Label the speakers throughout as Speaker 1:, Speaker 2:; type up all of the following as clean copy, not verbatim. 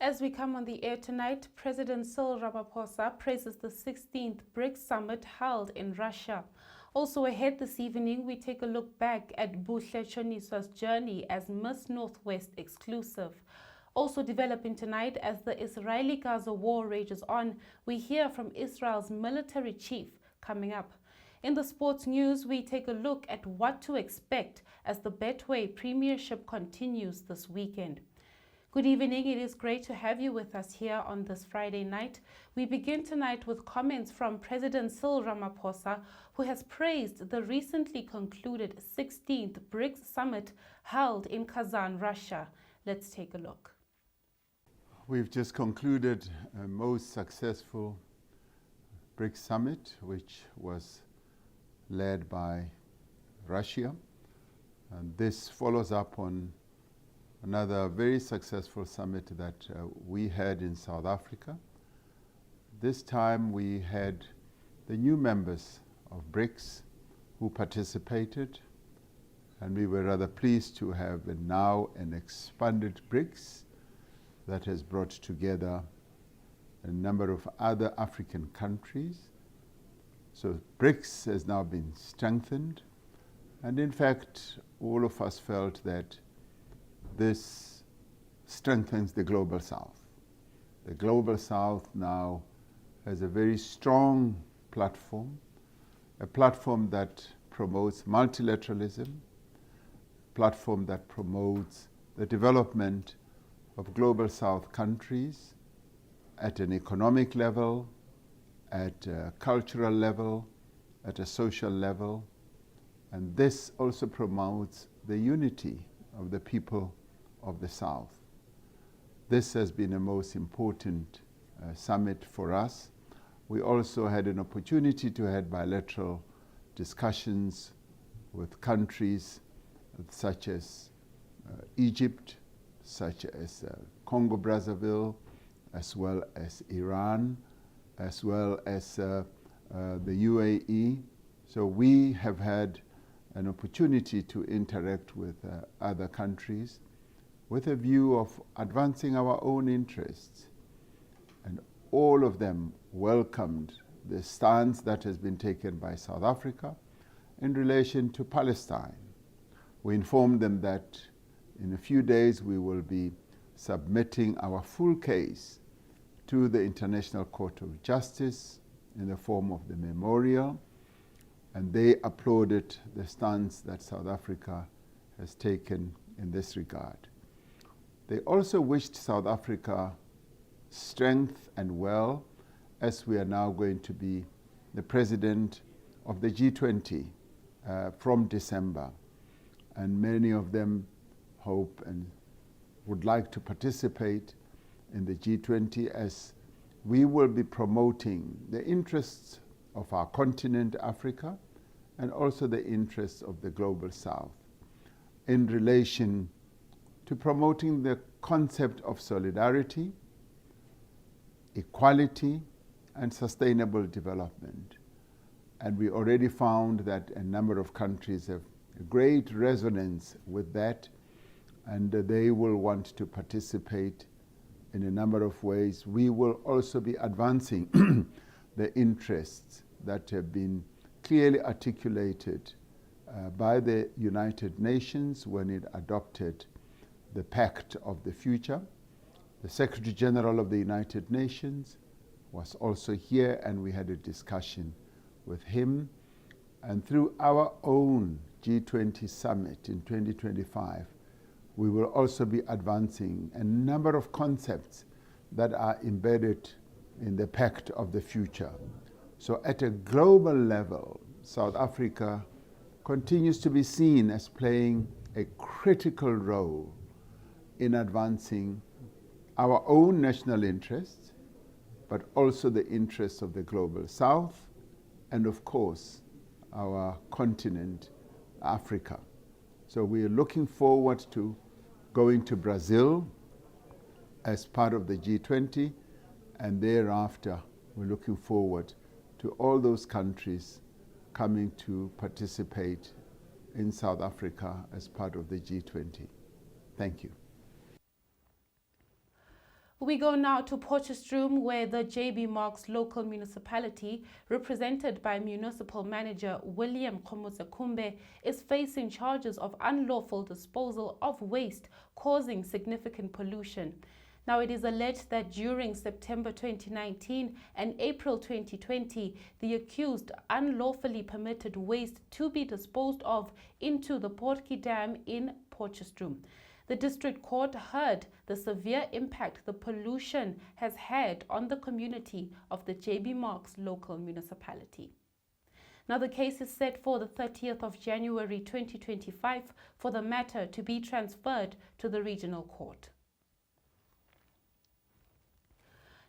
Speaker 1: As we come on the air tonight, President Cyril Ramaphosa praises the 16th BRICS Summit held in Russia. Also ahead this evening, we take a look back at Buhle Choniswa's journey as Miss Northwest exclusive. Also developing tonight, as the Israeli-Gaza war rages on, we hear from Israel's military chief coming up. In the sports news, we take a look at what to expect as the Betway Premiership continues this weekend. Good evening. It is great to have you with us here on this Friday night. We begin tonight with comments from President Cyril Ramaphosa, who has praised the recently concluded 16th BRICS Summit held in Kazan, Russia. Let's take a look.
Speaker 2: We've just concluded a most successful BRICS Summit, which was led by Russia. And this follows up on another very successful summit that we had in South Africa. This time we had the new members of BRICS who participated, and we were rather pleased to have now an expanded BRICS that has brought together a number of other African countries. So BRICS has now been strengthened, and in fact all of us felt that this strengthens the Global South. The Global South now has a very strong platform, a platform that promotes multilateralism, a platform that promotes the development of Global South countries at an economic level, at a cultural level, at a social level, and this also promotes the unity of the people of the South. This has been a most important summit for us. We also had an opportunity to have bilateral discussions with countries such as Egypt, such as Congo-Brazzaville, as well as Iran, as well as the UAE. So we have had an opportunity to interact with other countries with a view of advancing our own interests. And all of them welcomed the stance that has been taken by South Africa in relation to Palestine. We informed them that in a few days we will be submitting our full case to the International Court of Justice in the form of the memorial, and they applauded the stance that South Africa has taken in this regard. They also wished South Africa strength and well, as we are now going to be the president of the G20 from December. And many of them hope and would like to participate in the G20, as we will be promoting the interests of our continent, Africa, and also the interests of the Global South in relation to promoting the concept of solidarity, equality, and sustainable development. And we already found that a number of countries have a great resonance with that, and they will want to participate in a number of ways. We will also be advancing the interests that have been clearly articulated by the United Nations when it adopted the Pact of the Future. The Secretary General of the United Nations was also here, and we had a discussion with him. And through our own G20 summit in 2025, we will also be advancing a number of concepts that are embedded in the Pact of the Future. So at a global level, South Africa continues to be seen as playing a critical role in advancing our own national interests, but also the interests of the Global South, and of course, our continent, Africa. So we are looking forward to going to Brazil as part of the G20, and thereafter we're looking forward to all those countries coming to participate in South Africa as part of the G20. Thank you.
Speaker 1: We go now to Potchefstroom, where the JB Marks local municipality, represented by Municipal Manager William Kumbe, is facing charges of unlawful disposal of waste causing significant pollution. Now, it is alleged that during September 2019 and April 2020, the accused unlawfully permitted waste to be disposed of into the Portki Dam in Potchefstroom. The district court heard the severe impact the pollution has had on the community of the JB Marks local municipality. Now, the case is set for the 30th of January 2025 for the matter to be transferred to the regional court.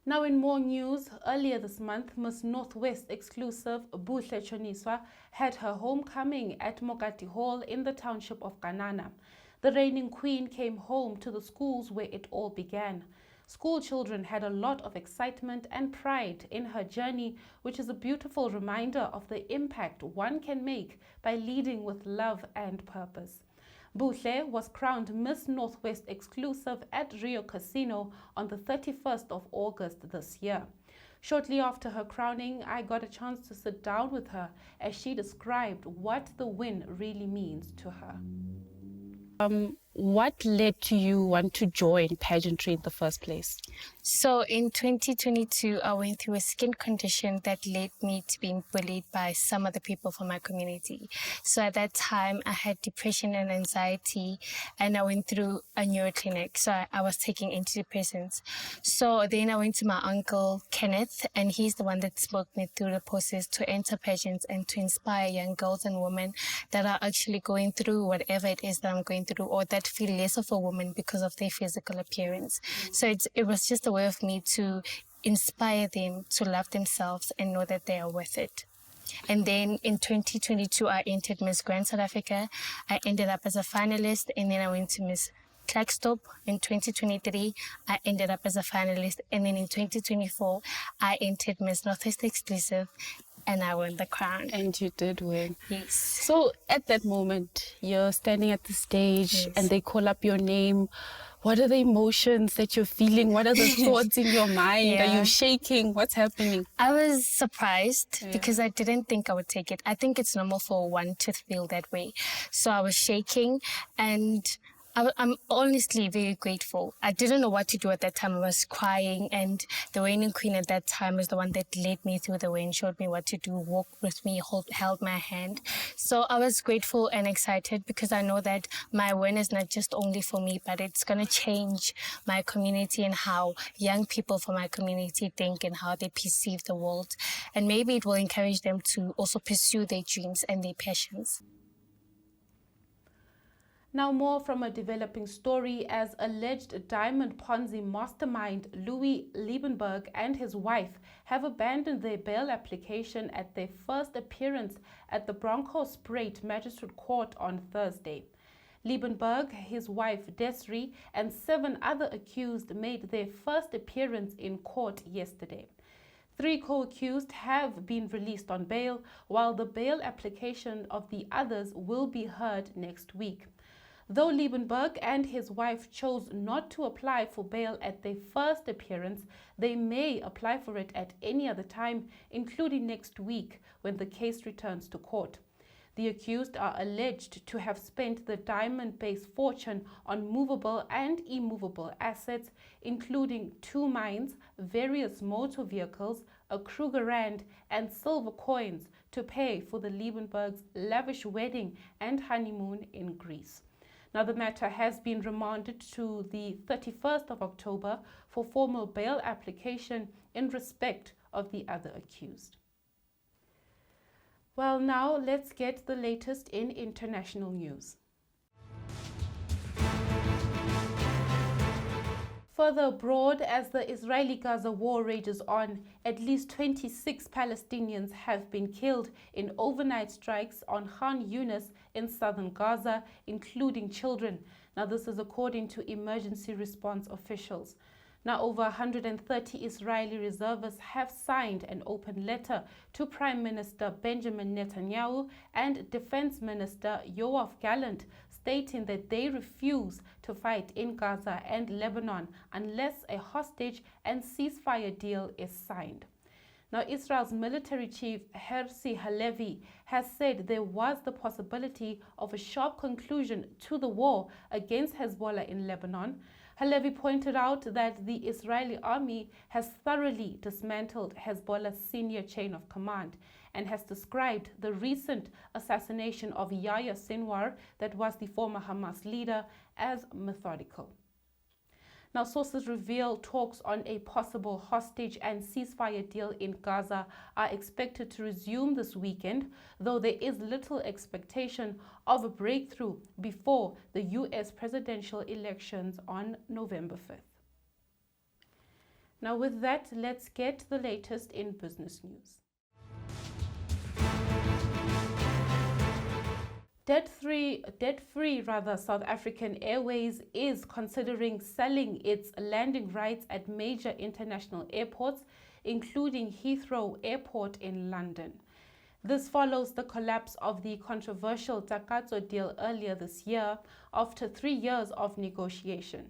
Speaker 1: Now, in more news, earlier this month, Miss Northwest exclusive Buhle Choniswa had her homecoming at Mogati Hall in the township of Kanana. The reigning queen came home to the schools where it all began. School children had a lot of excitement and pride in her journey, which is a beautiful reminder of the impact one can make by leading with love and purpose. Buhle was crowned Miss Northwest exclusive at Rio Casino on the 31st of August this year. Shortly after her crowning, I got a chance to sit down with her as she described what the win really means to her. What led to you want to join pageantry in the first place?
Speaker 3: So in 2022, I went through a skin condition that led me to being bullied by some of the people from my community. So at that time, I had depression and anxiety, and I went through a neuroclinic. So I was taking antidepressants. So then I went to my uncle, Kenneth, and he's the one that spoke me through the process to enter pageants and to inspire young girls and women that are actually going through whatever it is that I'm going through, or that feel less of a woman because of their physical appearance. So it was just a way of me to inspire them to love themselves and know that they are worth it. And then in 2022, I entered Miss Grand South Africa. I ended up as a finalist, and then I went to Miss Klerksdorp. In 2023, I ended up as a finalist, and then in 2024, I entered Miss Northwest Exclusive, and I won the crown.
Speaker 1: And you did win.
Speaker 3: Yes.
Speaker 1: So at that moment, you're standing at the stage,
Speaker 3: Yes.
Speaker 1: and they call up your name. What are the emotions that you're feeling? What are the thoughts in your mind?
Speaker 3: Yeah.
Speaker 1: Are you shaking? What's happening?
Speaker 3: I was surprised because I didn't think I would take it. I think it's normal for one to feel that way. So I was shaking, and I'm honestly very grateful. I didn't know what to do at that time. I was crying, and the reigning queen at that time was the one that led me through the way and showed me what to do, walked with me, held my hand. So I was grateful and excited because I know that my win is not just only for me, but it's going to change my community and how young people from my community think and how they perceive the world. And maybe it will encourage them to also pursue their dreams and their passions.
Speaker 1: Now, more from a developing story, as alleged diamond Ponzi mastermind Liebenberg and his wife have abandoned their bail application at their first appearance at the Bronkhorstspruit Magistrate Court on Thursday. Liebenberg, his wife Desiree, and 7 other accused made their first appearance in court yesterday. 3 co-accused have been released on bail, while the bail application of the others will be heard next week. Though Liebenberg and his wife chose not to apply for bail at their first appearance, they may apply for it at any other time, including next week when the case returns to court. The accused are alleged to have spent the diamond-based fortune on movable and immovable assets, including 2 mines, various motor vehicles, a Krugerrand, and silver coins to pay for the Liebenberg's lavish wedding and honeymoon in Greece. Now, the matter has been remanded to the 31st of October for formal bail application in respect of the other accused. Well, now let's get the latest in international news. Further abroad, as the Israeli-Gaza war rages on, at least 26 Palestinians have been killed in overnight strikes on Khan Yunis in southern Gaza, including children. Now, this is according to emergency response officials. Now, over 130 Israeli reservists have signed an open letter to Prime Minister Benjamin Netanyahu and Defense Minister Yoav Gallant, stating that they refuse to fight in Gaza and Lebanon unless a hostage and ceasefire deal is signed. Now, Israel's military chief, Herzi Halevi, has said there was the possibility of a sharp conclusion to the war against Hezbollah in Lebanon. Halevi pointed out that the Israeli army has thoroughly dismantled Hezbollah's senior chain of command and has described the recent assassination of Yahya Sinwar, that was the former Hamas leader, as methodical. Now, sources reveal talks on a possible hostage and ceasefire deal in Gaza are expected to resume this weekend, though there is little expectation of a breakthrough before the U.S. presidential elections on November 5th. Now, with that, let's get the latest in business news. Debt-free South African Airways is considering selling its landing rights at major international airports, including Heathrow Airport in London. This follows the collapse of the controversial Takatso deal earlier this year after 3 years of negotiation.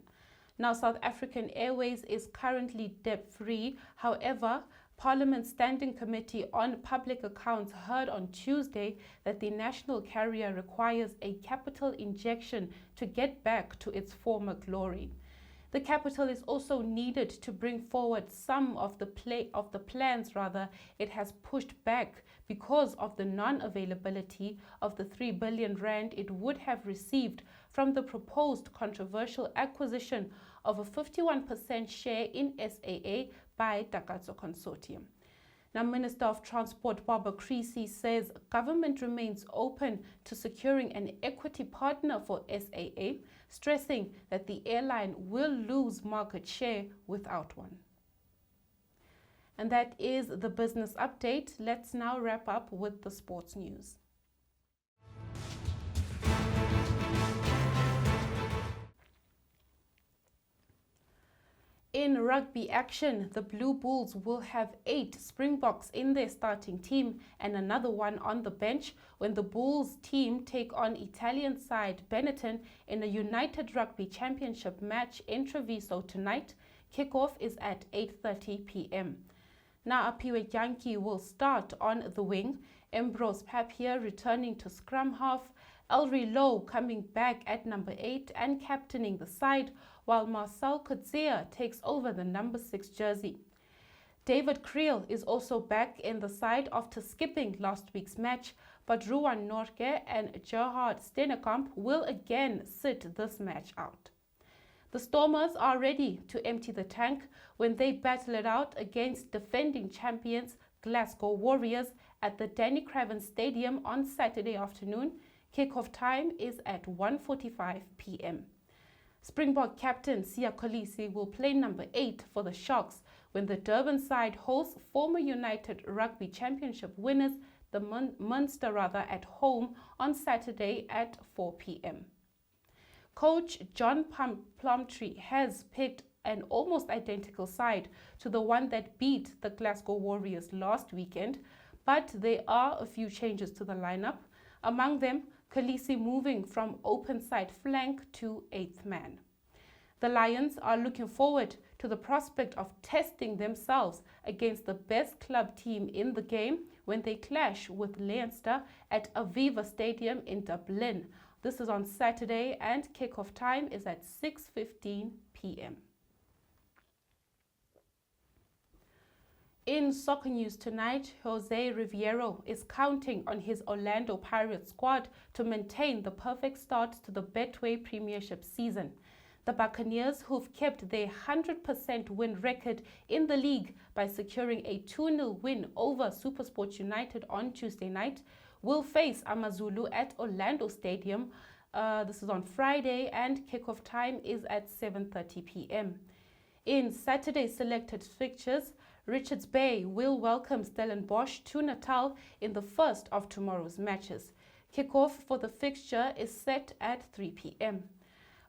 Speaker 1: Now, South African Airways is currently debt-free. However, Parliament's Standing Committee on Public Accounts heard on Tuesday that the national carrier requires a capital injection to get back to its former glory. The capital is also needed to bring forward some of the plans it has pushed back because of the non-availability of the 3 billion rand it would have received from the proposed controversial acquisition of a 51% share in SAA by Takatso Consortium. Now, Minister of Transport Barbara Creecy says government remains open to securing an equity partner for SAA, stressing that the airline will lose market share without one. And that is the business update. Let's now wrap up with the sports news. In rugby action, the Blue Bulls will have 8 Springboks in their starting team and another one on the bench when the Bulls team take on Italian side Benetton in a United Rugby Championship match in Treviso tonight. Kickoff is at 8:30 p.m. Now, Apiwe Yankee will start on the wing, Ambrose Papier returning to scrum half, Elri Lowe coming back at number 8 and captaining the side, while Marcel Coetzee takes over the number 6 jersey. David Creel is also back in the side after skipping last week's match, but Ruan Norke and Gerhard Stenekamp will again sit this match out. The Stormers are ready to empty the tank when they battle it out against defending champions Glasgow Warriors at the Danny Craven Stadium on Saturday afternoon. Kickoff time is at 1:45 p.m. Springbok captain Siya Kolisi will play number 8 for the Sharks when the Durban side hosts former United Rugby Championship winners, the Munster at home on Saturday at 4 p.m. Coach John Plumtree has picked an almost identical side to the one that beat the Glasgow Warriors last weekend, but there are a few changes to the lineup. Among them, Kolisi moving from open side flank to 8th man. The Lions are looking forward to the prospect of testing themselves against the best club team in the game when they clash with Leinster at Aviva Stadium in Dublin. This is on Saturday and kickoff time is at 6:15 p.m. In soccer news tonight, Jose Riviero is counting on his Orlando Pirates squad to maintain the perfect start to the Betway Premiership season. The Buccaneers, who've kept their 100% win record in the league by securing a 2-0 win over SuperSport United on Tuesday night, will face Amazulu at Orlando Stadium. This is on Friday and kickoff time is at 7:30 p.m. In Saturday's selected fixtures, Richards Bay will welcome Stellenbosch to Natal in the first of tomorrow's matches. Kickoff for the fixture is set at 3 p.m.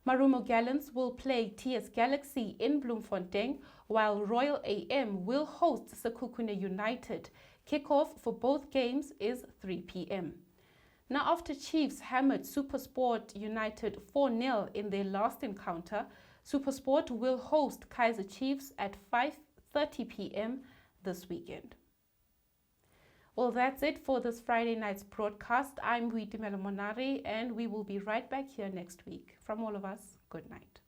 Speaker 1: Marumo Gallants will play TS Galaxy in Bloemfontein, while Royal AM will host Sekhukhune United. Kickoff for both games is 3 p.m. Now, after Chiefs hammered SuperSport United 4-0 in their last encounter, SuperSport will host Kaizer Chiefs at 5:30 p.m. this weekend. Well, that's it for this Friday night's broadcast. I'm Boitumelo Monare, and we will be right back here next week. From all of us, good night.